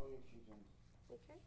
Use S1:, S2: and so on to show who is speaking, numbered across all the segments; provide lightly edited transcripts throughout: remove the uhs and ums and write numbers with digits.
S1: Okay.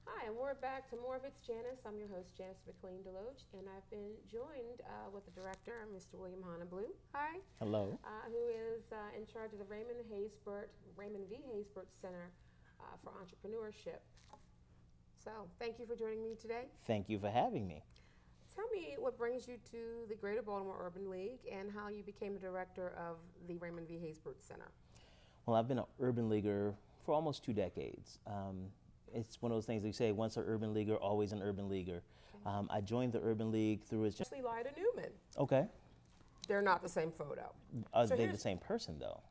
S1: Hi, and we're back to more of It's Janice. I'm your host, Janice McLean Deloach, and I've been joined with the director, Mr. William Honeyblue. Hi.
S2: Hello.
S1: Who is in charge of the Raymond V. Haysbert Center for Entrepreneurship. So, thank you for joining me today.
S2: Thank you for having me.
S1: Tell me what brings you to the Greater Baltimore Urban League and how you became the director of the Raymond V. Haysbert Center.
S2: Well, I've been an urban leaguer for almost 2 decades. It's one of those things they say, once an urban leaguer, always an urban leaguer. Okay. I joined the Urban League through its...
S1: Actually, Lyda Newman.
S2: Okay.
S1: They're not the same photo.
S2: Are they the same person, though?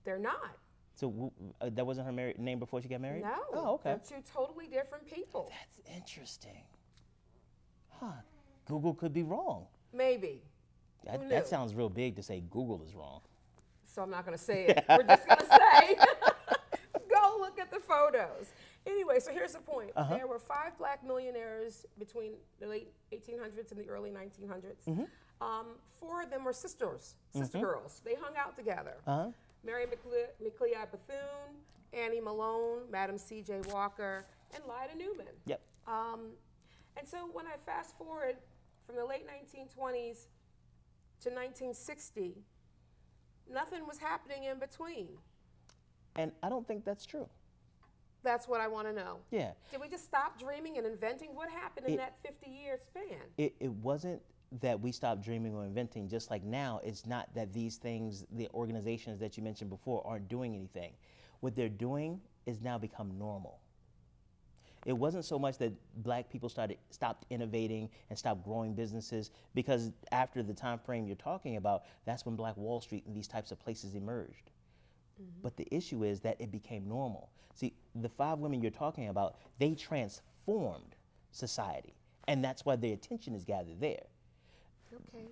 S1: They're not.
S2: So that wasn't her name before she got married?
S1: No.
S2: Oh, okay.
S1: They're 2 totally different people.
S2: That's interesting. Huh. Google could be wrong.
S1: Maybe.
S2: That sounds real big to say Google is wrong.
S1: So I'm not going to say it. We're just going to say, go look at the photos. Anyway, so here's the point. There were 5 black millionaires between the late 1800s and the early 1900s. 4 of them were sister girls. They hung out together. Mary McLeod Bethune, Annie Malone, Madam C.J. Walker, and Lyda Newman.
S2: Yep.
S1: And so when I fast forward from the late 1920s to 1960, nothing was happening in between.
S2: And I don't think that's true.
S1: That's what I want to know.
S2: Yeah.
S1: Did we just stop dreaming and inventing? What happened in that 50-year span?
S2: It wasn't that we stopped dreaming or inventing. Just like now, it's not that these things, the organizations that you mentioned before, aren't doing anything. What they're doing is now become normal. It wasn't so much that black people stopped innovating and stopped growing businesses, because after the time frame you're talking about, that's when Black Wall Street and these types of places emerged. But the issue is that it became normal. See, the 5 women you're talking about, they transformed society, and that's why the attention is gathered there.
S1: Okay.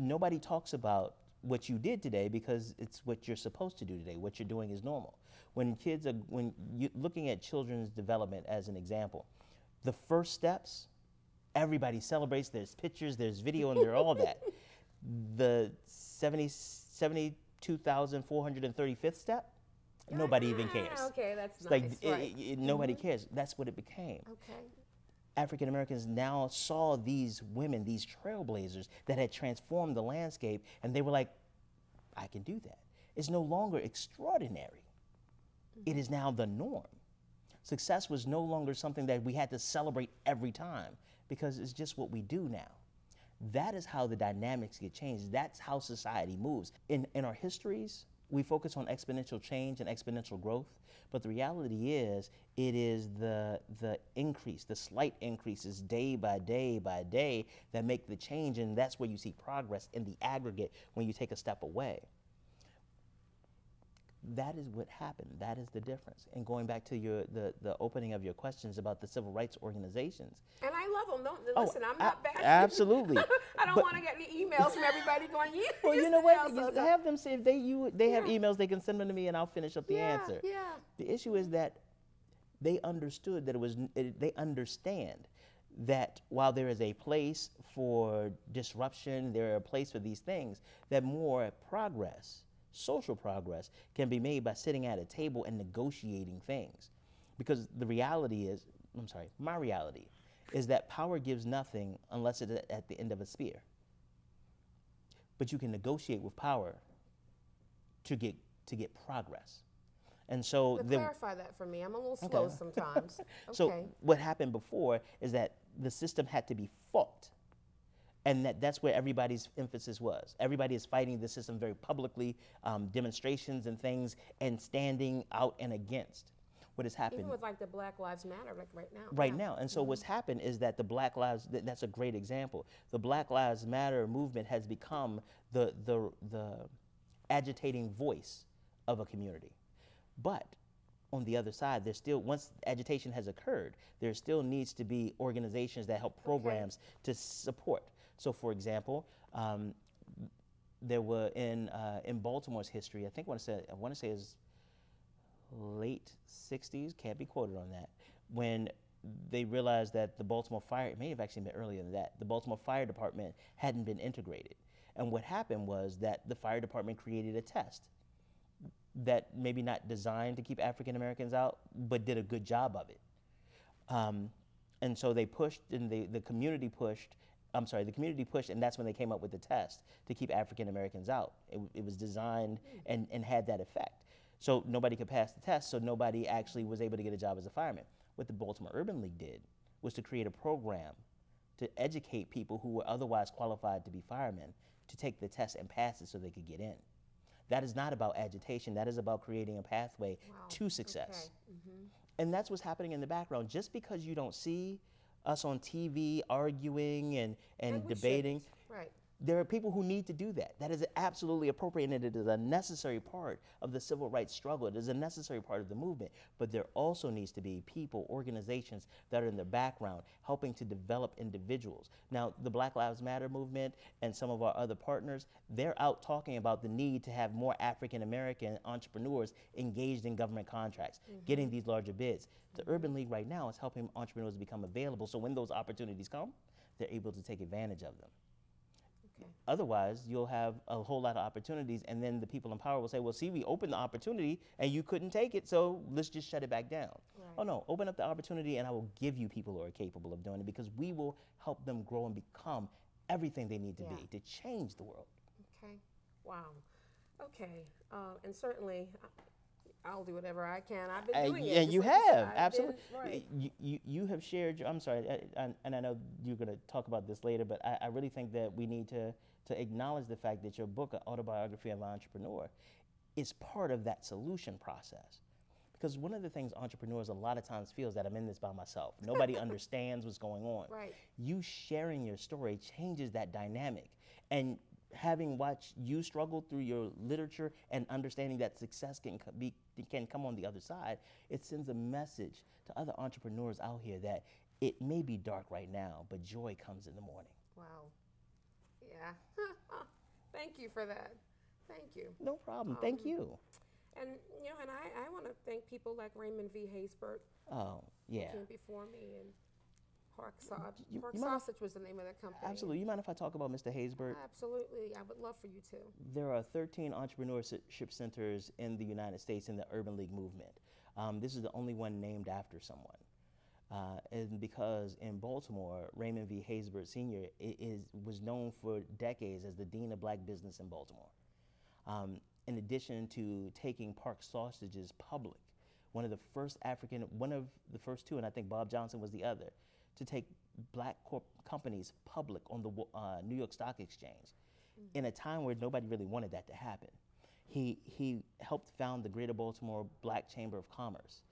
S2: Nobody talks about what you did today because it's what you're supposed to do today. What you're doing is normal. When you're looking at children's development as an example, the first steps, everybody celebrates. There's pictures, there's video, and there's all that. The 72,435th step, nobody even cares.
S1: Okay, that's
S2: it's
S1: nice.
S2: Like nobody cares. That's what it became.
S1: Okay.
S2: African Americans now saw these women, these trailblazers that had transformed the landscape, and they were like, I can do that. It's no longer extraordinary. It is now the norm. Success was no longer something that we had to celebrate every time, because it's just what we do now. That is how the dynamics get changed. That's how society moves. In our histories, we focus on exponential change and exponential growth, but the reality is, it is the increase, the slight increases day by day by day that make the change, and that's where you see progress in the aggregate when you take a step away. That is what happened. That is the difference. And going back to the opening of your questions about the civil rights organizations.
S1: And I love them. Listen, I'm not bashing.
S2: Absolutely.
S1: I don't want to get any emails from everybody going,
S2: well, you know what? You have them say if they have emails, they can send them to me and I'll finish up the answer.
S1: Yeah.
S2: The issue is that they understood that they understand that while there is a place for disruption, there are a place for these things, that more progress, social progress, can be made by sitting at a table and negotiating things. Because the reality is, my reality is that power gives nothing unless it's at the end of a spear. But you can negotiate with power to get progress. And so
S1: clarify that for me. I'm a little slow sometimes. Okay.
S2: So what happened before is that the system had to be fought. And that's where everybody's emphasis was. Everybody is fighting the system very publicly, demonstrations and things, and standing out and against. What has happened?
S1: Even with like the Black Lives Matter, like right now.
S2: Right now. And so what's happened is that the Black Lives, that's a great example. The Black Lives Matter movement has become the agitating voice of a community. But on the other side, there's still, once agitation has occurred, there still needs to be organizations that help programs to support. So for example, there were in Baltimore's history, I want to say it's late 60s, can't be quoted on that, when they realized that the Baltimore Fire, it may have actually been earlier than that, the Baltimore Fire Department hadn't been integrated. And what happened was that the fire department created a test. that maybe not designed to keep African Americans out, but did a good job of it. And so they pushed, and the community pushed. I'm sorry, the community pushed, and that's when they came up with the test to keep African Americans out. It was designed and had that effect. So nobody could pass the test, so nobody actually was able to get a job as a fireman. What the Baltimore Urban League did was to create a program to educate people who were otherwise qualified to be firemen to take the test and pass it so they could get in. That is not about agitation. That is about creating a pathway to success. Okay. And that's what's happening in the background. Just because you don't see us on TV arguing and debating,
S1: right.
S2: There are people who need to do that. That is absolutely appropriate, and it is a necessary part of the civil rights struggle. It is a necessary part of the movement. But there also needs to be people, organizations that are in the background helping to develop individuals. Now, the Black Lives Matter movement and some of our other partners, they're out talking about the need to have more African American entrepreneurs engaged in government contracts, getting these larger bids. The Urban League right now is helping entrepreneurs become available, so when those opportunities come, they're able to take advantage of them. Otherwise, you'll have a whole lot of opportunities, and then the people in power will say, well, see, we opened the opportunity, and you couldn't take it, so let's just shut it back down. Right. Oh, no, open up the opportunity, and I will give you people who are capable of doing it, because we will help them grow and become everything they need to be to change the world.
S1: Okay. Wow. Okay. And certainly, I'll do whatever I can. I've been doing it.
S2: And you have, absolutely.
S1: Right.
S2: You have shared, I'm sorry, and I know you're going to talk about this later, but I really think that we need to acknowledge the fact that your book, Autobiography of an Entrepreneur, is part of that solution process. Because one of the things entrepreneurs a lot of times feel is that I'm in this by myself. Nobody understands what's going on.
S1: Right.
S2: You sharing your story changes that dynamic. And having watched you struggle through your literature and understanding that success can come on the other side, it sends a message to other entrepreneurs out here that it may be dark right now, but joy comes in the morning.
S1: Wow. Yeah. Thank you for that. Thank you.
S2: No problem. Thank you.
S1: And and I want to thank people like Raymond V. Haysbert.
S2: Oh, yeah.
S1: Who came before me, and Park Sausage was the name of that company.
S2: Absolutely. You mind if I talk about Mr. Haysbert?
S1: Absolutely. I would love for you to.
S2: There are 13 entrepreneurship centers in the United States in the Urban League movement. This is the only one named after someone. And because in Baltimore, Raymond V. Haysbert Sr. was known for decades as the Dean of Black Business in Baltimore. In addition to taking Park Sausages public, one of the first two, and I think Bob Johnson was the other, to take black companies public on the New York Stock Exchange in a time where nobody really wanted that to happen. He helped found the Greater Baltimore Black Chamber of Commerce.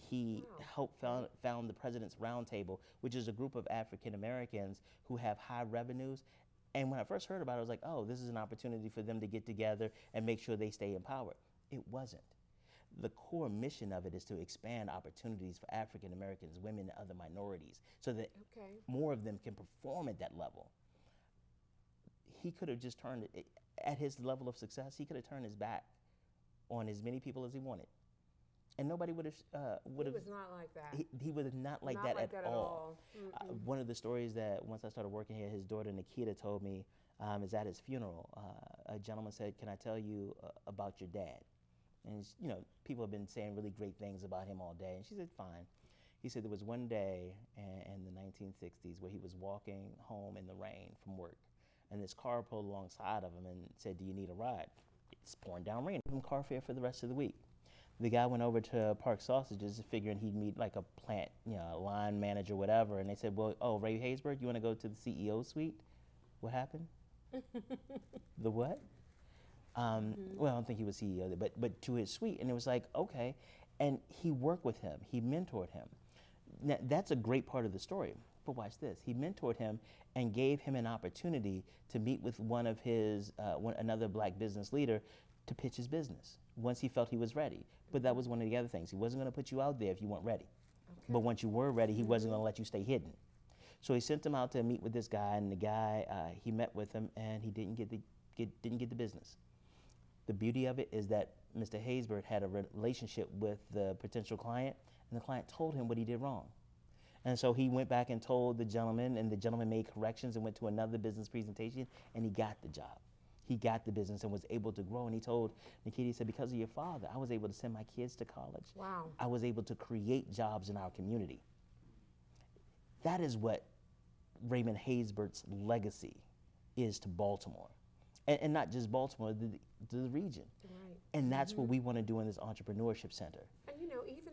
S2: He helped found the President's Roundtable, which is a group of African Americans who have high revenues. And when I first heard about it, I was like, oh, this is an opportunity for them to get together and make sure they stay in power. It wasn't. The core mission of it is to expand opportunities for African Americans, women, and other minorities so that more of them can perform at that level. He could have just turned it, at his level of success, he could have turned his back on as many people as he wanted. And nobody would have. He
S1: was not like that.
S2: He was not like that at all. One of the stories that once I started working here, his daughter Nikita told me is at his funeral. A gentleman said, "Can I tell you about your dad?" And people have been saying really great things about him all day. And she said, "Fine." He said there was one day in the 1960s where he was walking home in the rain from work, and this car pulled alongside of him and said, "Do you need a ride?" It's pouring down rain. Give him car fare for the rest of the week. The guy went over to Park Sausages figuring he'd meet like a plant, line manager, whatever. And they said, well, Ray Haysbert, you want to go to the CEO suite? What happened? The what? Well, I don't think he was CEO there, but to his suite. And it was like, okay. And he worked with him. He mentored him. Now, that's a great part of the story. But watch this. He mentored him and gave him an opportunity to meet with one of his, another black business leader to pitch his business once he felt he was ready. But that was one of the other things. He wasn't going to put you out there if you weren't ready. Okay. But once you were ready, he wasn't going to let you stay hidden. So he sent him out to meet with this guy, and the guy, he met with him, and he didn't get the business. The beauty of it is that Mr. Haysbert had a relationship with the potential client, and the client told him what he did wrong. And so he went back and told the gentleman, and the gentleman made corrections and went to another business presentation, and he got the job. He got the business and was able to grow. And he told Nikita, he said, because of your father, I was able to send my kids to college.
S1: Wow.
S2: I was able to create jobs in our community. That is what Raymond Haysbert's legacy is to Baltimore. And not just Baltimore, the region.
S1: Right.
S2: And that's what we want to do in this entrepreneurship center.
S1: And you know, even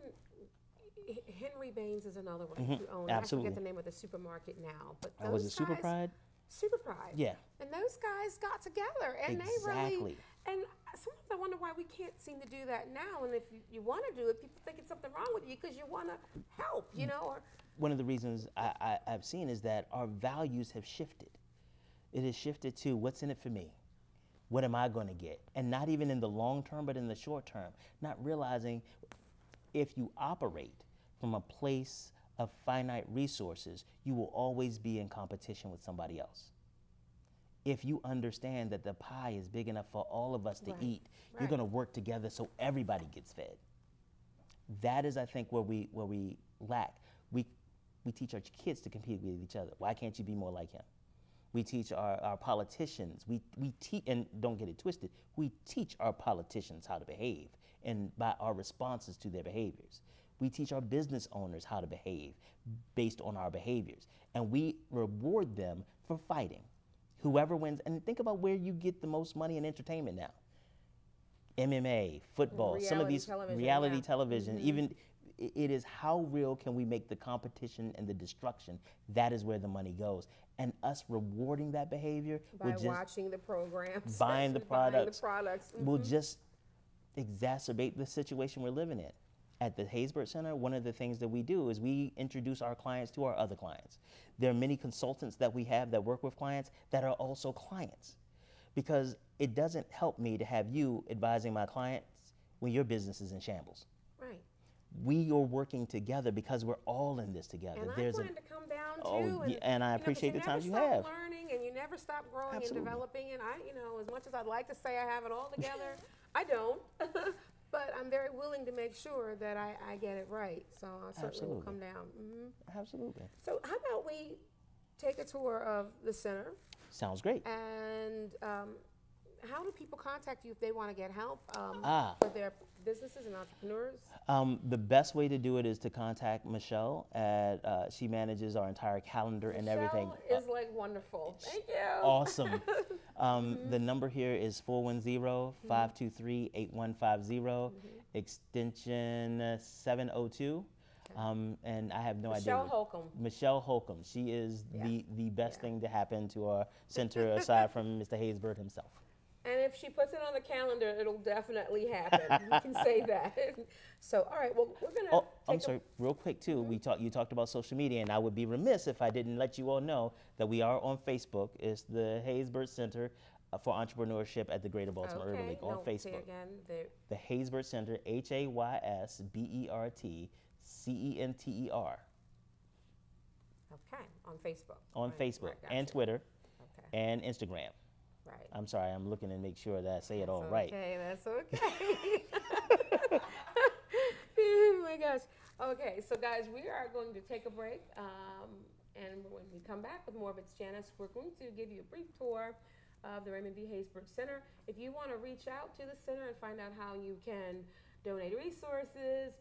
S1: Henry Baines is another one who owns.
S2: Absolutely.
S1: I forget the name of the supermarket now, but those
S2: Was it Super
S1: guys-
S2: Pride?
S1: Super Pride.
S2: Yeah.
S1: And those guys got together, and they really. And sometimes I wonder why we can't seem to do that now. And if you want to do it, people think it's something wrong with you because you want to help, you know. Or
S2: one of the reasons I've seen is that our values have shifted. It has shifted to what's in it for me. What am I going to get? And not even in the long term, but in the short term. Not realizing if you operate from a place of finite resources, you will always be in competition with somebody else. If you understand that the pie is big enough for all of us to eat, you're going to work together so everybody gets fed. That is, I think, where we lack. We teach our kids to compete with each other. Why can't you be more like him? We teach our politicians, we teach, and don't get it twisted, we teach our politicians how to behave and by our responses to their behaviors. We teach our business owners how to behave based on our behaviors. And we reward them for fighting. Whoever wins, and think about where you get the most money in entertainment now. MMA, football, some of these reality television, even it is how real can we make the competition and the destruction. That is where the money goes. And us rewarding that behavior
S1: by watching the programs,
S2: buying the products,
S1: mm-hmm.
S2: will just exacerbate the situation we're living in. At the Haysbert Center, one of the things that we do is we introduce our clients to our other clients. There are many consultants that we have that work with clients that are also clients. Because it doesn't help me to have you advising my clients when your business is in shambles.
S1: Right.
S2: We are working together because we're all in this together.
S1: And
S2: There's
S1: I plan to come down too.
S2: And I appreciate the times you have.
S1: You never stop learning and you never stop growing
S2: Absolutely.
S1: and developing. And as much as I'd like to say I have it all together, I don't. But I'm very willing to make sure that I get it right. So I certainly will come down. Mm-hmm.
S2: Absolutely.
S1: So how about we take a tour of the center?
S2: Sounds great.
S1: And how do people contact you if they want to get help for their businesses and entrepreneurs?
S2: The best way to do it is to contact Michelle. She manages our entire calendar and everything.
S1: Michelle is like wonderful. Thank you.
S2: Awesome. The number here is 410-523-8150, extension 702. And I have no idea.
S1: Michelle Holcomb.
S2: Michelle Holcomb. She is the best thing to happen to our center aside from Mr. Haysbert himself.
S1: And if she puts it on the calendar, it'll definitely happen. You can say that. So, all right. Well, we're gonna.
S2: I'm sorry. Real quick too. You talked about social media, and I would be remiss if I didn't let you all know that we are on Facebook. It's the Haysbert Center for Entrepreneurship at the Greater Baltimore Urban League on Facebook.
S1: Say again,
S2: the Haysbert Center, HAYSBERTCENTER.
S1: Okay, on Facebook.
S2: On Facebook and Twitter, and Instagram.
S1: Right.
S2: I'm sorry, I'm looking to make sure that I say it all right.
S1: Okay, that's okay. Oh my gosh. Okay, so guys, we are going to take a break. And when we come back with more of It's Janice, we're going to give you a brief tour of the Raymond V. Haysbert Center. If you want to reach out to the center and find out how you can donate resources,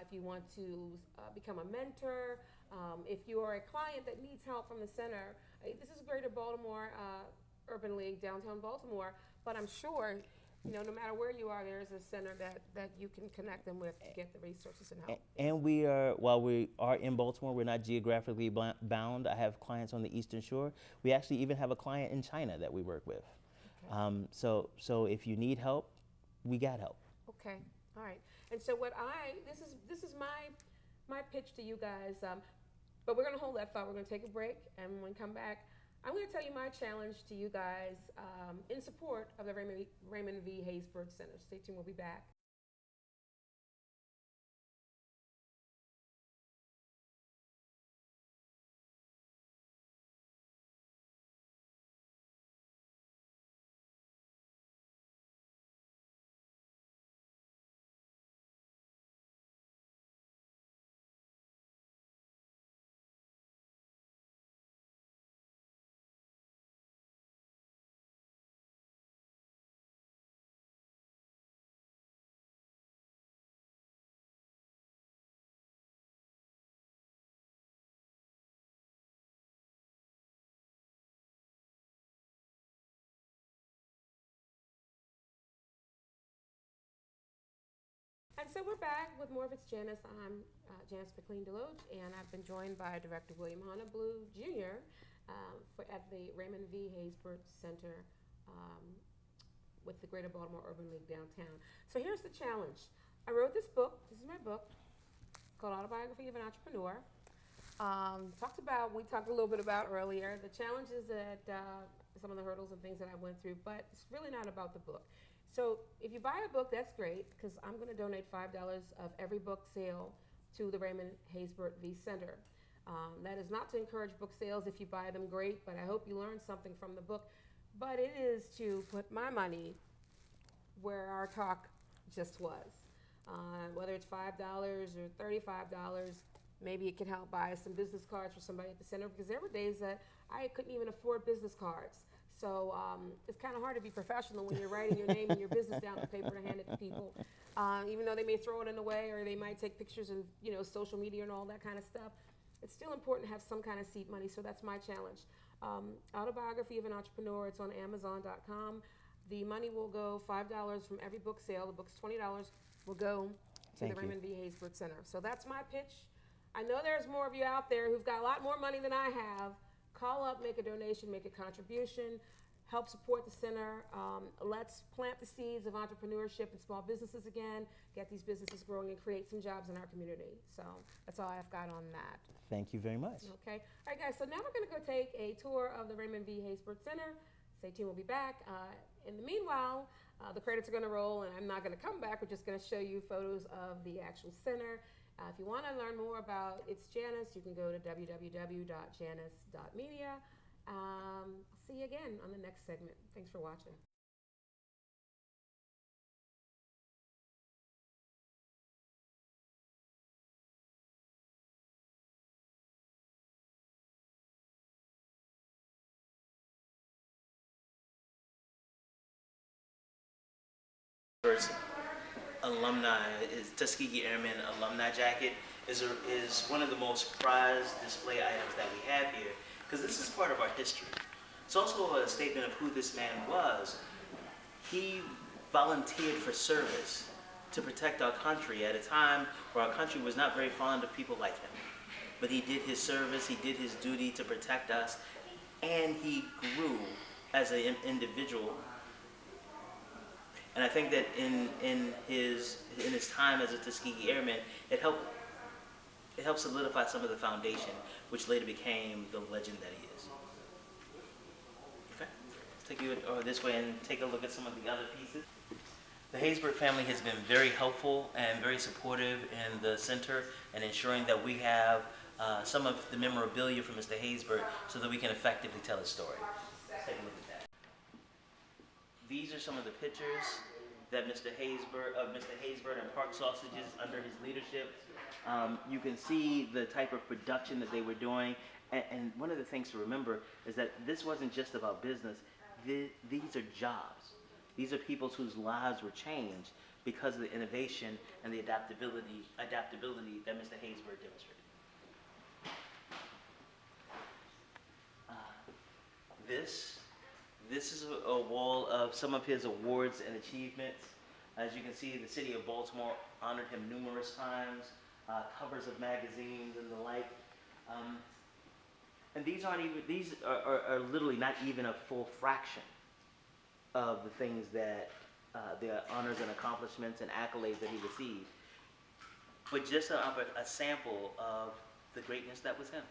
S1: if you want to become a mentor, if you are a client that needs help from the center, this is Greater Baltimore Urban League, downtown Baltimore, but I'm sure, no matter where you are, there's a center that you can connect them with to get the resources and help.
S2: And while we are in Baltimore, we're not geographically bound. I have clients on the Eastern Shore. We actually even have a client in China that we work with. Okay. So if you need help, we got help.
S1: Okay, all right. And so this is my pitch to you guys, but we're gonna hold that thought. We're gonna take a break, and when we come back, I'm going to tell you my challenge to you guys in support of the Raymond V. Haysbert Center. Stay tuned. We'll be back. And so we're back with more of It's Janice. I'm Janice McLean Deloach, and I've been joined by Director William Honeyblue Jr. At the Raymond V. Haysbert Center with the Greater Baltimore Urban League downtown. So here's the challenge. I wrote this book. This is my book. It's called Autobiography of an Entrepreneur. We talked a little bit about earlier, the challenges that some of the hurdles and things that I went through, but it's really not about the book. So if you buy a book, that's great, because I'm going to donate $5 of every book sale to the Raymond Haysbert V Center. That is not to encourage book sales. If you buy them, great, but I hope you learned something from the book. But it is to put my money where our talk just was. Whether it's $5 or $35, maybe it can help buy some business cards for somebody at the center, because there were days that I couldn't even afford business cards. So it's kind of hard to be professional when you're writing your name and your business down on paper to hand it to people, even though they may throw it in the way or they might take pictures and social media and all that kind of stuff. It's still important to have some kind of seed money, so that's my challenge. Autobiography of an Entrepreneur, it's on Amazon.com. The money will go $5 from every book sale. The book's $20 will go to the Raymond V. Haysbert Center. So that's my pitch. I know there's more of you out there who've got a lot more money than I have. Call up, make a donation, make a contribution, help support the center. Let's plant the seeds of entrepreneurship and small businesses again, get these businesses growing and create some jobs in our community. So that's all I've got on that.
S2: Thank you very much.
S1: Okay. All right, guys, so now we're going to go take a tour of the Raymond V. Haysbert Center. Stay tuned, we'll be back. In the meanwhile, the credits are going to roll, and I'm not going to come back. We're just going to show you photos of the actual center. If you want to learn more about It's Janice, you can go to www.janice.media. I'll see you again on the next segment. Thanks for watching.
S2: Alumni, Tuskegee Airmen alumni jacket is one of the most prized display items that we have here, because this is part of our history. It's also a statement of who this man was. He volunteered for service to protect our country at a time where our country was not very fond of people like him. But he did his service, he did his duty to protect us, and he grew as an individual. And I think that in his time as a Tuskegee Airman, it helped solidify some of the foundation, which later became the legend that he is. Okay, let's take you this way and take a look at some of the other pieces. The Haysbert family has been very helpful and very supportive in the center and ensuring that we have some of the memorabilia from Mr. Haysbert so that we can effectively tell his story. Let's take a look at that. These are some of the pictures that Mr. Haysbert and Park Sausages under his leadership. You can see the type of production that they were doing. And one of the things to remember is that this wasn't just about business. These are jobs. These are people whose lives were changed because of the innovation and the adaptability that Mr. Haysbert demonstrated. This is a wall of some of his awards and achievements. As you can see, the city of Baltimore honored him numerous times, covers of magazines and the like. And these are literally not even a full fraction of the things that, the honors and accomplishments and accolades that he received, but just a sample of the greatness that was him.